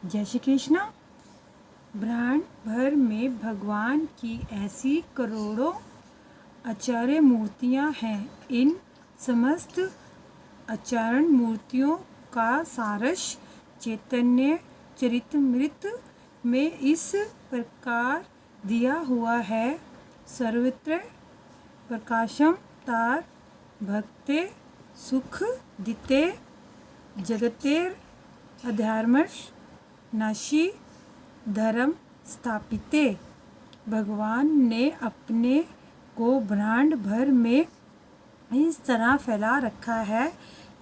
जय श्री कृष्ण। ब्रह्मांड भर में भगवान की ऐसी करोड़ों आचार्य मूर्तियां हैं। इन समस्त आचरण मूर्तियों का सारांश चैतन्य चरितमृत में इस प्रकार दिया हुआ है। सर्वत्र प्रकाशम तार भक्ते सुख दिते जगतेर अधर्मश नाशी धर्म स्थापिते। भगवान ने अपने को ब्रह्मांड भर में इस तरह फैला रखा है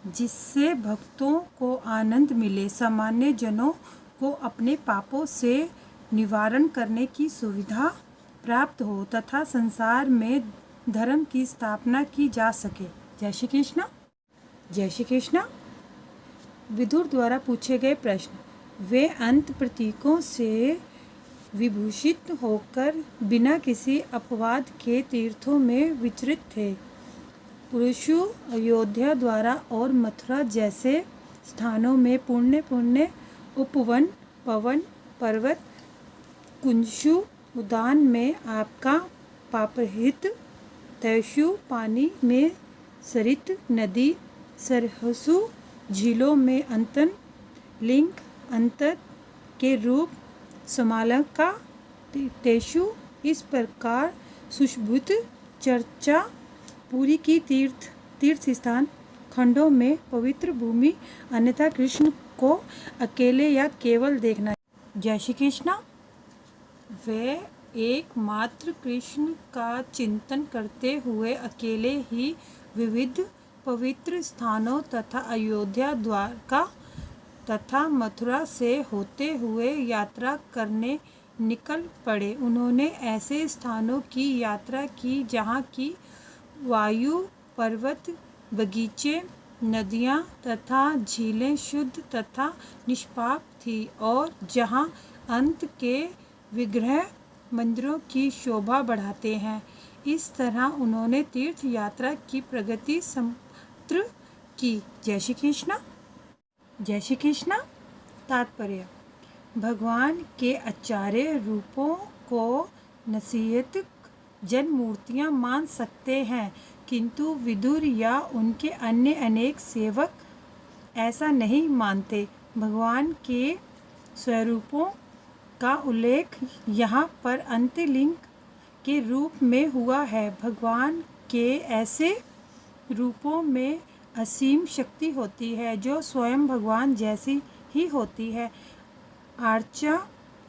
जिससे भक्तों को आनंद मिले, सामान्य जनों को अपने पापों से निवारण करने की सुविधा प्राप्त हो तथा संसार में धर्म की स्थापना की जा सके। जय श्री कृष्ण। जय श्री कृष्ण। विदुर द्वारा पूछे गए प्रश्न। वे अंत प्रतीकों से विभूषित होकर बिना किसी अपवाद के तीर्थों में विचरित थे। पुरुषु अयोध्या द्वारा और मथुरा जैसे स्थानों में पुण्य उपवन पवन पर्वत कुंजु उद्यान में आपका पापरहित तैशु पानी में सरित नदी सरहसु झीलों में अंतन लिंग अंतर के रूप समालंका तेषु इस प्रकार सुशोभित चर्चा पूरी की तीर्थ स्थान खंडों में पवित्र भूमि अन्यथा कृष्ण को अकेले या केवल देखना। जय श्री कृष्ण। वे एकमात्र कृष्ण का चिंतन करते हुए अकेले ही विविध पवित्र स्थानों तथा अयोध्या द्वारका तथा मथुरा से होते हुए यात्रा करने निकल पड़े। उन्होंने ऐसे स्थानों की यात्रा की जहाँ की वायु पर्वत बगीचे नदियाँ तथा झीलें शुद्ध तथा निष्पाप थी और जहाँ अंत के विग्रह मंदिरों की शोभा बढ़ाते हैं। इस तरह उन्होंने तीर्थ यात्रा की प्रगति संपन्न की। जय श्री कृष्ण। जय श्री कृष्ण। तात्पर्य। भगवान के आचार्य रूपों को नसीहत जन मूर्तियाँ मान सकते हैं, किंतु विदुर या उनके अन्य अनेक सेवक ऐसा नहीं मानते। भगवान के स्वरूपों का उल्लेख यहाँ पर अंतलिंग के रूप में हुआ है। भगवान के ऐसे रूपों में असीम शक्ति होती है जो स्वयं भगवान जैसी ही होती है। अर्चा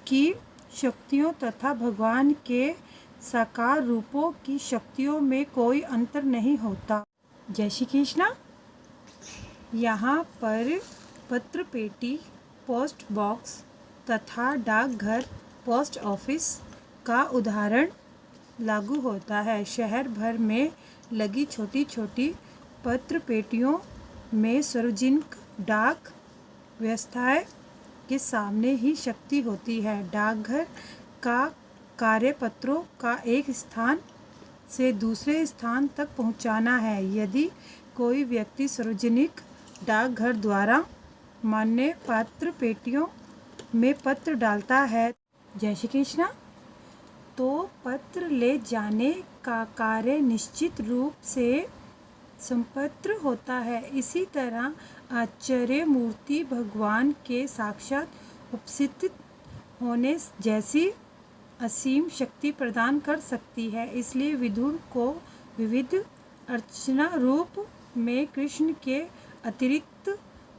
की शक्तियों तथा भगवान के साकार रूपों की शक्तियों में कोई अंतर नहीं होता। जय श्री कृष्ण। यहाँ पर पत्र पेटी पोस्ट बॉक्स तथा डाकघर पोस्ट ऑफिस का उदाहरण लागू होता है। शहर भर में लगी छोटी छोटी पत्र पेटियों में सार्वजनिक डाक व्यवस्थाएं के सामने ही शक्ति होती है। डाकघर का कार्य पत्रों का एक स्थान से दूसरे स्थान तक पहुंचाना है। यदि कोई व्यक्ति सार्वजनिक डाकघर द्वारा मान्य पत्र पेटियों में पत्र डालता है, जय श्री कृष्ण, तो पत्र ले जाने का कार्य निश्चित रूप से संपन्न होता है। इसी तरह आचार्य मूर्ति भगवान के साक्षात उपस्थित होने जैसी असीम शक्ति प्रदान कर सकती है। इसलिए विदुर को विविध अर्चना रूप में कृष्ण के अतिरिक्त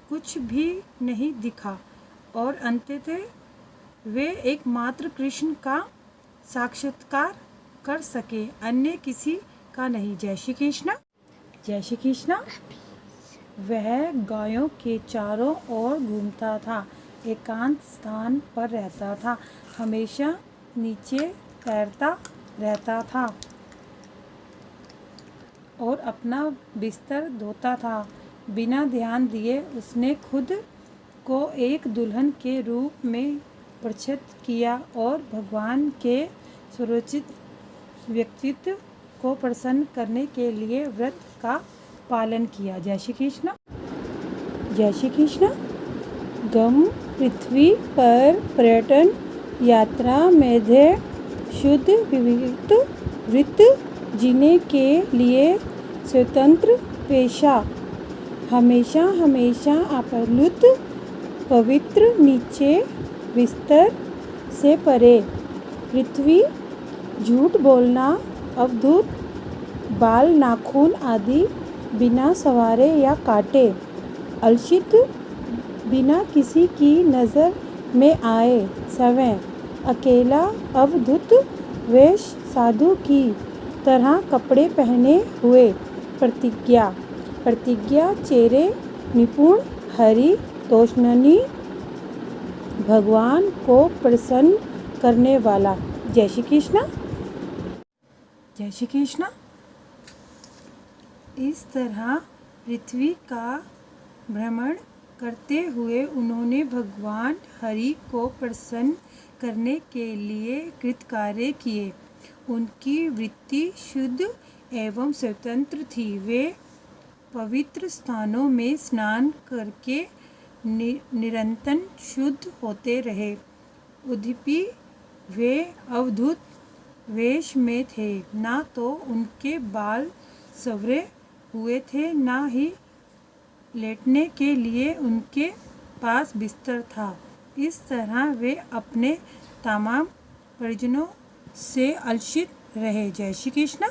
कुछ भी नहीं दिखा और अंततः वे एकमात्र कृष्ण का साक्षात्कार कर सके, अन्य किसी का नहीं। जय श्री कृष्ण। जय श्री कृष्ण। वह गायों के चारों ओर घूमता था, एकांत स्थान पर रहता था, हमेशा नीचे तैरता रहता था और अपना बिस्तर धोता था। बिना ध्यान दिए उसने खुद को एक दुल्हन के रूप में प्रस्तुत किया और भगवान के सर्वोच्च व्यक्तित्व को प्रसन्न करने के लिए व्रत का पालन किया। जय श्री कृष्ण। जय श्री कृष्ण। गम पृथ्वी पर पर्यटन यात्रा मध्ये शुद्ध विविध वृत्त जीने के लिए स्वतंत्र पेशा हमेशा हमेशा आप्लुत पवित्र नीचे विस्तर से परे पृथ्वी झूठ बोलना अवधूत बाल नाखून आदि बिना संवारे या काटे अलसित बिना किसी की नज़र में आए स्वयं अकेला अवधूत वेश साधु की तरह कपड़े पहने हुए प्रतिज्ञा चेहरे निपुण हरि तोषणी भगवान को प्रसन्न करने वाला। जय श्री कृष्ण। जय श्री कृष्ण। इस तरह पृथ्वी का भ्रमण करते हुए उन्होंने भगवान हरि को प्रसन्न करने के लिए कृतकार्य किए। उनकी वृत्ति शुद्ध एवं स्वतंत्र थी। वे पवित्र स्थानों में स्नान करके निरंतर शुद्ध होते रहे। यद्यपि वे अवधूत वेश में थे, ना तो उनके बाल संवरे हुए थे, ना ही लेटने के लिए उनके पास बिस्तर था। इस तरह वे अपने तमाम परिजनों से अलसित रहे। जय श्री कृष्ण।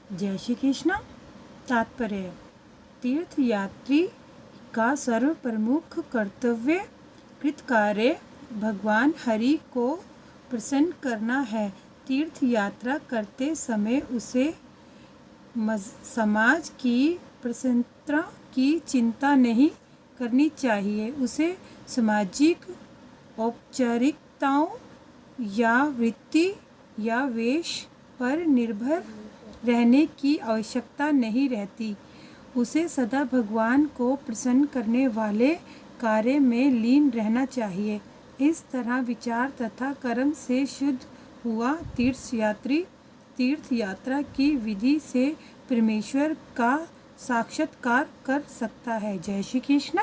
जय श्री कृष्ण। तात्पर्य: तीर्थ यात्री का सर्व प्रमुख कर्तव्य कृतकार्य भगवान हरि को प्रसन्न करना है। तीर्थ यात्रा करते समय उसे समाज की प्रसन्नता की चिंता नहीं करनी चाहिए। उसे सामाजिक औपचारिकताओं या वृत्ति या वेश पर निर्भर रहने की आवश्यकता नहीं रहती। उसे सदा भगवान को प्रसन्न करने वाले कार्य में लीन रहना चाहिए। इस तरह विचार तथा कर्म से शुद्ध हुआ तीर्थयात्री तीर्थ यात्रा की विधि से परमेश्वर का साक्षात्कार कर सकता है। जय श्री कृष्ण।